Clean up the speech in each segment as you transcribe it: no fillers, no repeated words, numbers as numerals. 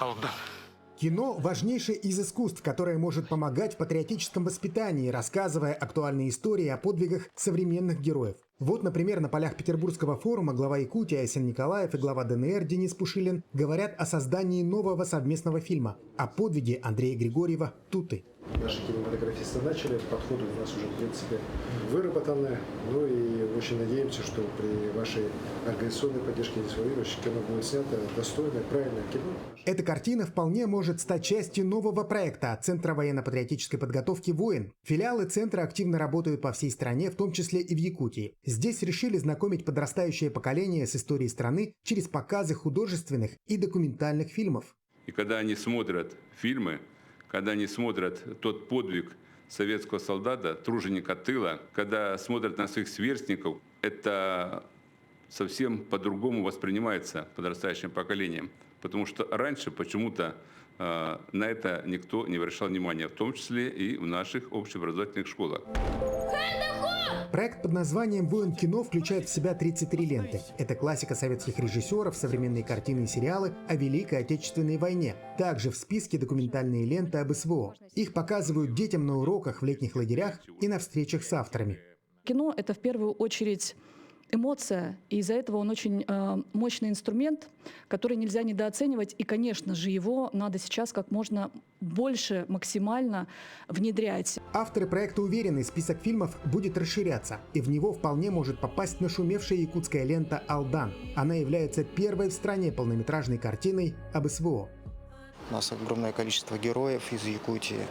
Алдан. Кино – важнейшее из искусств, которое может помогать в патриотическом воспитании, рассказывая актуальные истории о подвигах современных героев. Вот, например, на полях Петербургского форума глава Якутии Айсен Николаев и глава ДНР Денис Пушилин говорят о создании нового совместного фильма о подвиге Андрея Григорьева «Туты». Наши кинематографисты начали, подходы у нас уже, в принципе, выработаны. Ну и очень надеемся, что при вашей организационной поддержке Денис Владимирович кино будет снято достойное, правильное кино. Эта картина вполне может стать частью нового проекта Центра военно-патриотической подготовки «Воин». Филиалы центра активно работают по всей стране, в том числе и в Якутии. Здесь решили знакомить подрастающее поколение с историей страны через показы художественных и документальных фильмов. И когда они смотрят фильмы, когда они смотрят тот подвиг советского солдата, труженика тыла, когда смотрят на своих сверстников, это совсем по-другому воспринимается подрастающим поколением. Потому что раньше почему-то на это никто не обращал внимания, в том числе и в наших общеобразовательных школах. Проект под названием «Воин кино» включает в себя 33 ленты. Это классика советских режиссеров, современные картины и сериалы о Великой Отечественной войне. Также в списке документальные ленты об СВО. Их показывают детям на уроках в летних лагерях и на встречах с авторами. Кино — это в первую очередь эмоция, и из-за этого он очень мощный инструмент, который нельзя недооценивать, и, конечно же, его надо сейчас как можно больше максимально внедрять. Авторы проекта уверены, список фильмов будет расширяться, и в него вполне может попасть нашумевшая якутская лента «Алдан». Она является первой в стране полнометражной картиной об СВО. У нас огромное количество героев из Якутии.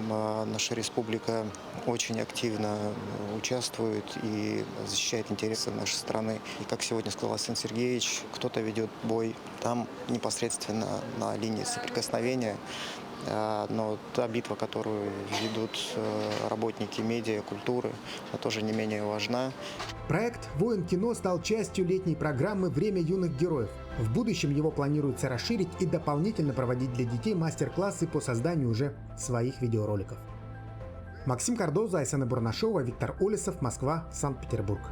Наша республика очень активно участвует и защищает интересы нашей страны. И, как сегодня сказал Арсен Сергеевич, кто-то ведет бой там непосредственно на линии соприкосновения. Но та битва, которую ведут работники медиа, культуры, она тоже не менее важна. Проект «Воин кино» стал частью летней программы «Время юных героев». В будущем его планируется расширить и дополнительно проводить для детей мастер-классы по созданию уже своих видеороликов. Максим Кардоза, Айсена Бурнашова, Виктор Олесов, Москва, Санкт-Петербург.